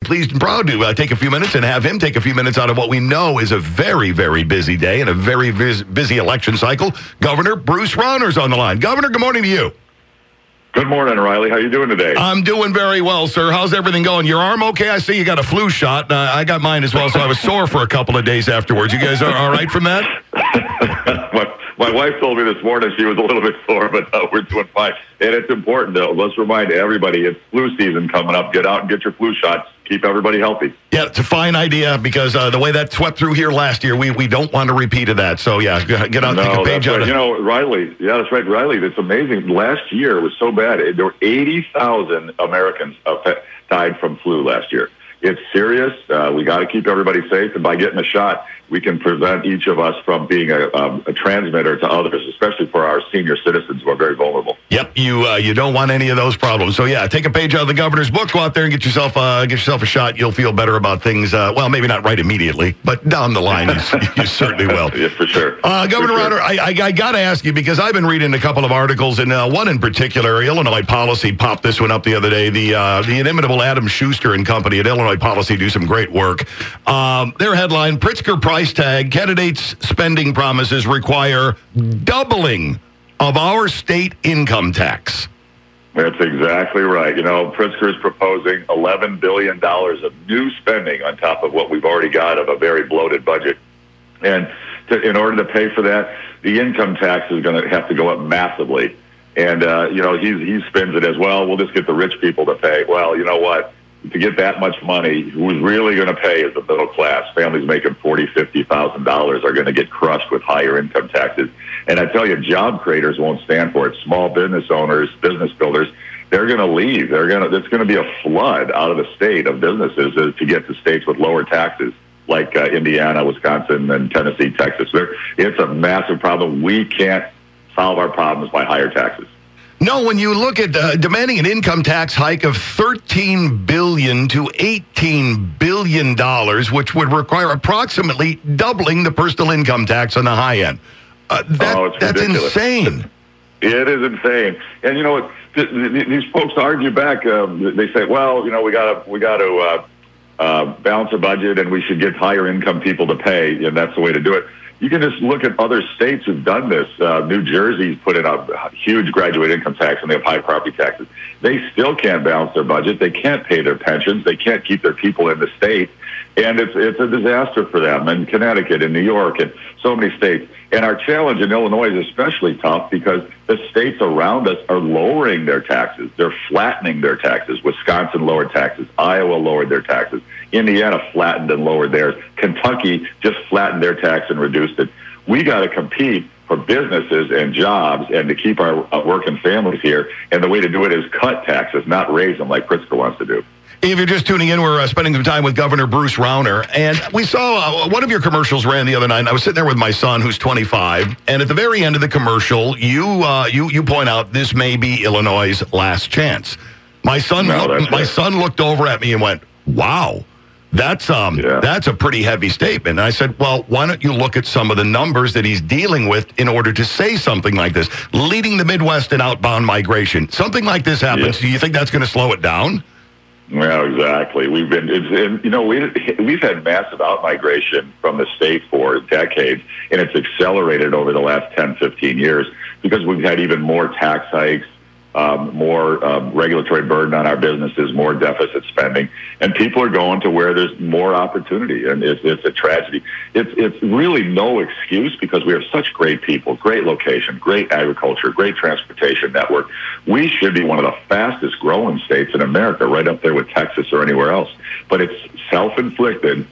pleased and proud to take a few minutes and have him take a few minutes out of what we know is a very, very busy day and a very busy election cycle. Governor Bruce Rauner's on the line. Governor, good morning to you. Good morning, Riley. How you doing today? I'm doing very well, sir. How's everything going? Your arm okay? I see you got a flu shot. I got mine as well, so I was sore for a couple of days afterwards. You guys are all right from that? My wife told me this morning she was a little bit sore, but we're doing fine. And it's important, though. Let's remind everybody, it's flu season coming up. Get out and get your flu shots. Keep everybody healthy. Yeah, it's a fine idea because the way that swept through here last year, we don't want a repeat of that. So, yeah, get out and take a page out of it. You know, Riley, yeah, that's right. Riley, that's amazing. Last year was so bad. There were 80,000 Americans died from flu last year. It's serious. We got to keep everybody safe. And by getting a shot, we can prevent each of us from being a transmitter to others, especially for our senior citizens who are very vulnerable. Yep, you don't want any of those problems. So yeah, take a page out of the governor's book, go out there and get yourself a shot. You'll feel better about things. Well, maybe not right immediately, but down the line, you certainly will. Yeah, for sure. Governor Rauner, I got to ask you because I've been reading a couple of articles, and one in particular, Illinois Policy popped this one up the other day. The inimitable Adam Schuster and company at Illinois Policy do some great work. Their headline: Pritzker price tag, candidates' spending promises require doubling of our state income tax. That's exactly right. You know, Pritzker is proposing $11 billion of new spending on top of what we've already got of a very bloated budget. And in order to pay for that, the income tax is going to have to go up massively. And, you know, he spins it as, well, we'll just get the rich people to pay. Well, you know what? To get that much money, who's really going to pay is the middle class. Families making $40,000, $50,000 are going to get crushed with higher income taxes. And I tell you, job creators won't stand for it. Small business owners, business builders, they're going to leave. It's going to be a flood out of the state of businesses to get to states with lower taxes, like Indiana, Wisconsin, and Tennessee, Texas. It's a massive problem. We can't solve our problems by higher taxes. No, when you look at demanding an income tax hike of $13 billion to $18 billion, which would require approximately doubling the personal income tax on the high end. That's insane. It is insane. And you know what? These folks argue back. They say, well, you know, we got to balance the budget, and we should get higher income people to pay, and that's the way to do it. You can just look at other states who've done this. New Jersey's put in a huge graduate income tax, and they have high property taxes. They still can't balance their budget. They can't pay their pensions. They can't keep their people in the state. And it's a disaster for them. And Connecticut and New York and so many states. And our challenge in Illinois is especially tough because the states around us are lowering their taxes. They're flattening their taxes. Wisconsin lowered taxes. Iowa lowered their taxes. Indiana flattened and lowered theirs. Kentucky just flattened their tax and reduced it. We got to compete for businesses and jobs and to keep our working families here. And the way to do it is cut taxes, not raise them like Pritzker wants to do. If you're just tuning in, we're spending some time with Governor Bruce Rauner, and we saw one of your commercials ran the other night. And I was sitting there with my son, who's 25, and at the very end of the commercial, you point out this may be Illinois' last chance. My son looked over at me and went, "Wow, that's a pretty heavy statement." And I said, "Well, why don't you look at some of the numbers that he's dealing with in order to say something like this? Leading the Midwest in outbound migration, something like this happens. Do you think that's going to slow it down?" Well, exactly. We've had massive outmigration from the state for decades, and it's accelerated over the last 10, 15 years because we've had even more tax hikes, more regulatory burden on our businesses, more deficit spending, and people are going to where there's more opportunity, and it's a tragedy. It's really no excuse because we have such great people, great location, great agriculture, great transportation network. We should be one of the fastest growing states in America, right up there with Texas or anywhere else, but it's self-inflicted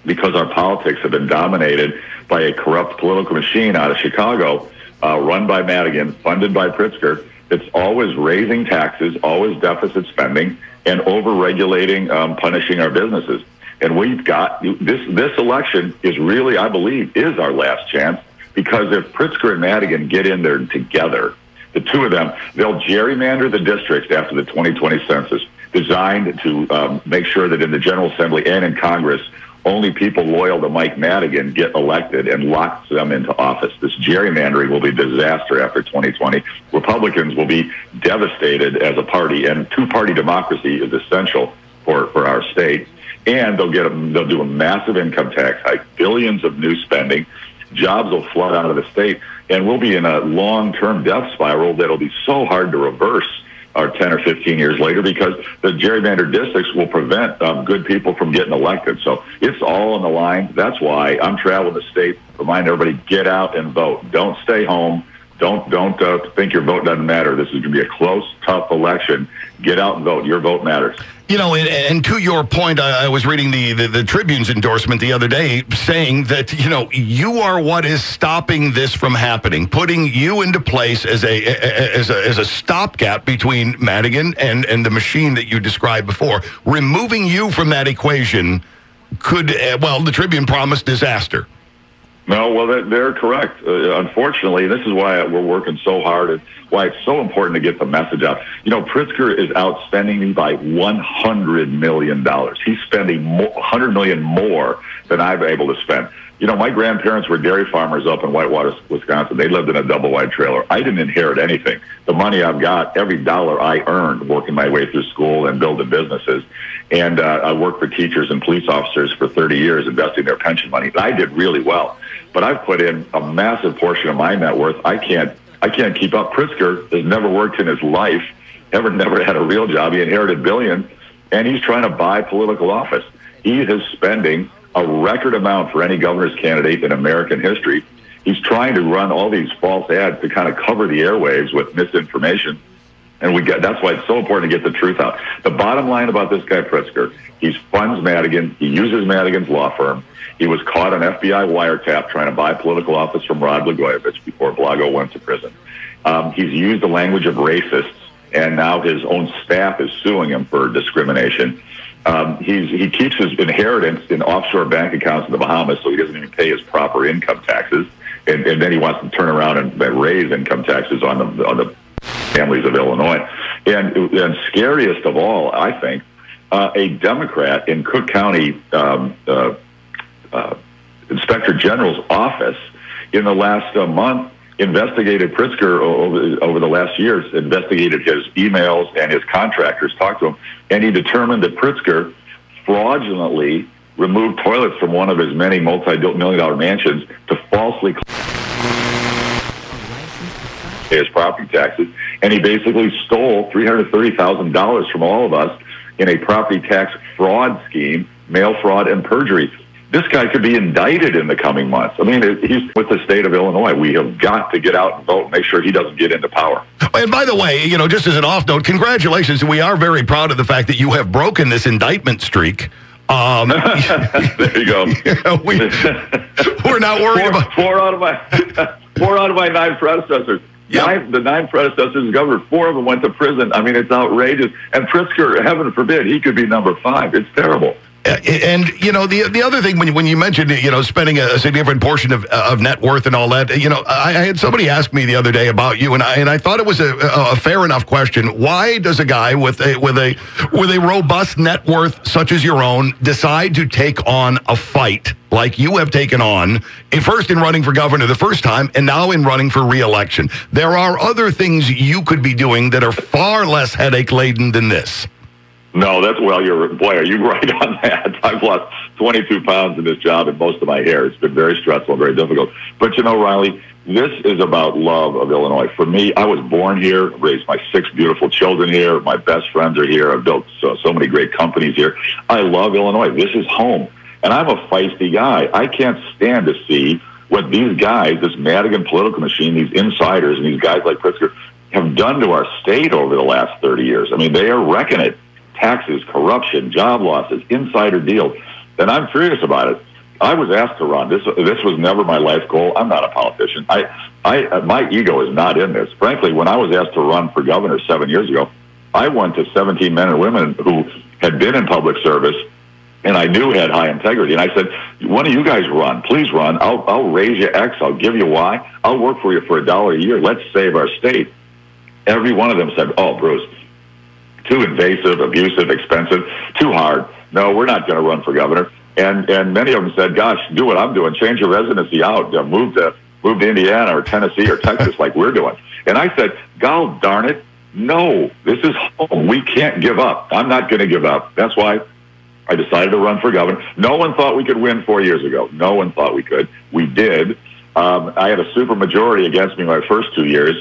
because our politics have been dominated by a corrupt political machine out of Chicago, run by Madigan, funded by Pritzker. It's always raising taxes, always deficit spending, and over-regulating, punishing our businesses. And we've got this election is really, I believe, is our last chance because if Pritzker and Madigan get in there together, the two of them, they'll gerrymander the districts after the 2020 census, designed to make sure that in the General Assembly and in Congress, only people loyal to Mike Madigan get elected and locks them into office. This gerrymandering will be a disaster after 2020. Republicans will be devastated as a party, and two-party democracy is essential for our state, and they'll do a massive income tax hike, billions of new spending, jobs will flood out of the state, and we'll be in a long-term death spiral that'll be so hard to reverse 10 or 15 years later, because the gerrymandered districts will prevent good people from getting elected. So it's all on the line. That's why I'm traveling the state, remind everybody, get out and vote. Don't stay home. Don't think your vote doesn't matter. This is going to be a close, tough election. Get out and vote. Your vote matters. You know, and to your point, I was reading the Tribune's endorsement the other day saying that, you know, you are what is stopping this from happening, putting you into place as a stopgap between Madigan and the machine that you described before. Removing you from that equation could, the Tribune promised disaster. No, well, they're correct. Unfortunately, this is why we're working so hard and why it's so important to get the message out. You know, Pritzker is outspending me by $100 million. He's spending $100 million more than I'm able to spend. You know, my grandparents were dairy farmers up in Whitewater, Wisconsin. They lived in a double-wide trailer. I didn't inherit anything. The money I've got, every dollar I earned working my way through school and building businesses. And I worked for teachers and police officers for 30 years, investing their pension money. I did really well. But I've put in a massive portion of my net worth. I can't keep up. Pritzker has never worked in his life, never had a real job. He inherited billions, and he's trying to buy political office. He is spending a record amount for any governor's candidate in American history. He's trying to run all these false ads to kind of cover the airwaves with misinformation. And that's why it's so important to get the truth out. The bottom line about this guy, Pritzker, he funds Madigan. He uses Madigan's law firm. He was caught on FBI wiretap trying to buy political office from Rod Blagojevich before Blago went to prison. He's used the language of racists, and now his own staff is suing him for discrimination. He keeps his inheritance in offshore bank accounts in the Bahamas, so he doesn't even pay his proper income taxes. And then he wants to turn around and raise income taxes on the families of Illinois. And scariest of all, I think, a Democrat in Cook County Inspector General's office in the last month investigated Pritzker over the last years, investigated his emails and his contractors, talked to him, and he determined that Pritzker fraudulently removed toilets from one of his many multi-million-dollar mansions to falsely pay his property taxes, and he basically stole $330,000 from all of us in a property tax fraud scheme, mail fraud and perjury. This guy could be indicted in the coming months. I mean, he's with the state of Illinois. We have got to get out and vote and make sure he doesn't get into power. And by the way, you know, just as an off note, congratulations. We are very proud of the fact that you have broken this indictment streak. There you go. We're not worried about four out of my 9 predecessors. Yep. The 9 predecessors governor, 4 of them went to prison. I mean, it's outrageous. And Pritzker, heaven forbid, he could be number 5. It's terrible. And, you know, the other thing, when you mentioned, you know, spending a significant portion of net worth and all that, you know, I had somebody ask me the other day about you, and I thought it was a fair enough question. Why does a guy with a robust net worth such as your own decide to take on a fight like you have taken on, first in running for governor the first time and now in running for re-election? There are other things you could be doing that are far less headache-laden than this. No, are you right on that? I've lost 22 pounds in this job and most of my hair. It's been very stressful, very difficult. But you know, Riley, this is about love of Illinois. For me, I was born here, raised my 6 beautiful children here. My best friends are here. I've built so many great companies here. I love Illinois. This is home. And I'm a feisty guy. I can't stand to see what these guys, this Madigan political machine, these insiders and these guys like Pritzker have done to our state over the last 30 years. I mean, they are wrecking it. Taxes, corruption, job losses, insider deals. And I'm furious about it. I was asked to run. This was never my life goal. I'm not a politician. My ego is not in this. Frankly, when I was asked to run for governor 7 years ago, I went to 17 men and women who had been in public service and I knew had high integrity. And I said, one of you guys run. Please run. I'll raise you X. I'll give you Y. I'll work for you for $1 a year. Let's save our state. Every one of them said, oh, Bruce, too invasive, abusive, expensive, too hard. No, we're not going to run for governor. And many of them said, gosh, do what I'm doing. Change your residency out. Move to Indiana or Tennessee or Texas like we're doing. And I said, God darn it, No, this is home. We can't give up. I'm not going to give up. That's why I decided to run for governor. No one thought we could win 4 years ago. No one thought we could. We did. I had a supermajority against me my first 2 years.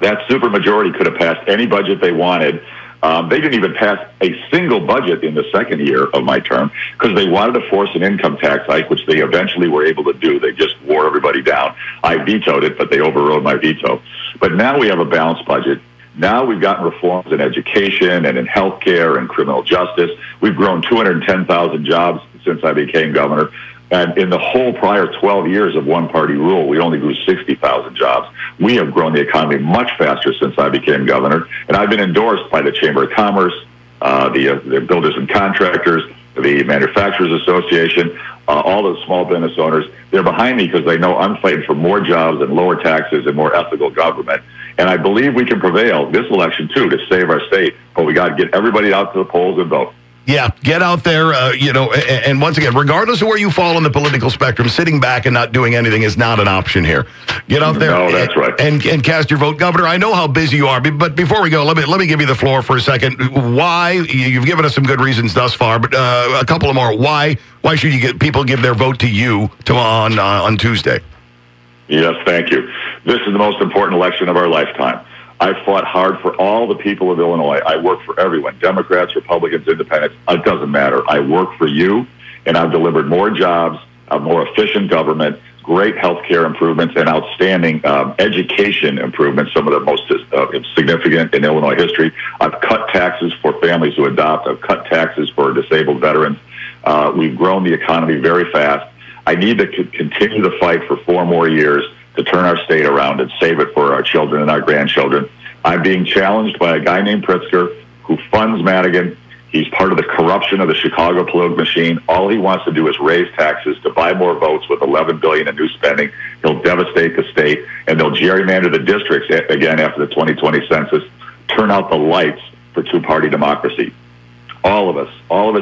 That supermajority could have passed any budget they wanted. They didn't even pass a single budget in the second year of my term because they wanted to force an income tax hike, which they eventually were able to do. They just wore everybody down. I vetoed it, but they overrode my veto. But now we have a balanced budget. Now we've gotten reforms in education and in healthcare and criminal justice. We've grown 210,000 jobs since I became governor. And in the whole prior 12 years of one-party rule, we only grew 60,000 jobs. We have grown the economy much faster since I became governor. And I've been endorsed by the Chamber of Commerce, the Builders and Contractors, the Manufacturers Association, all the small business owners. They're behind me because they know I'm fighting for more jobs and lower taxes and more ethical government. And I believe we can prevail this election, too, to save our state. But we got to get everybody out to the polls and vote. Yeah, get out there, and once again, regardless of where you fall on the political spectrum, sitting back and not doing anything is not an option here. Get out there that's right. and cast your vote. Governor, I know how busy you are, but before we go, let me give you the floor for a second. Why, you've given us some good reasons thus far, but a couple of more. Why should people give their vote to you on Tuesday? Yes, thank you. This is the most important election of our lifetime. I've fought hard for all the people of Illinois. I work for everyone, Democrats, Republicans, Independents. It doesn't matter. I work for you, and I've delivered more jobs, a more efficient government, great health care improvements, and outstanding education improvements, some of the most significant in Illinois history. I've cut taxes for families who adopt. I've cut taxes for disabled veterans. We've grown the economy very fast. I need to continue the fight for 4 more years to turn our state around and save it for our children and our grandchildren. I'm being challenged by a guy named Pritzker who funds Madigan. He's part of the corruption of the Chicago political machine. All he wants to do is raise taxes to buy more votes with $11 billion in new spending. He'll devastate the state, and they'll gerrymander the districts again after the 2020 census, turn out the lights for two-party democracy. All of us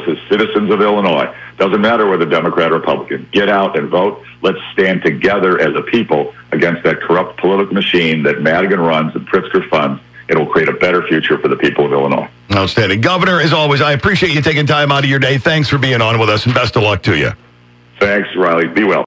as citizens of Illinois, doesn't matter whether Democrat or Republican, get out and vote. Let's stand together as a people against that corrupt political machine that Madigan runs and Pritzker funds. It will create a better future for the people of Illinois. Outstanding. Governor, as always, I appreciate you taking time out of your day. Thanks for being on with us, and best of luck to you. Thanks, Riley. Be well.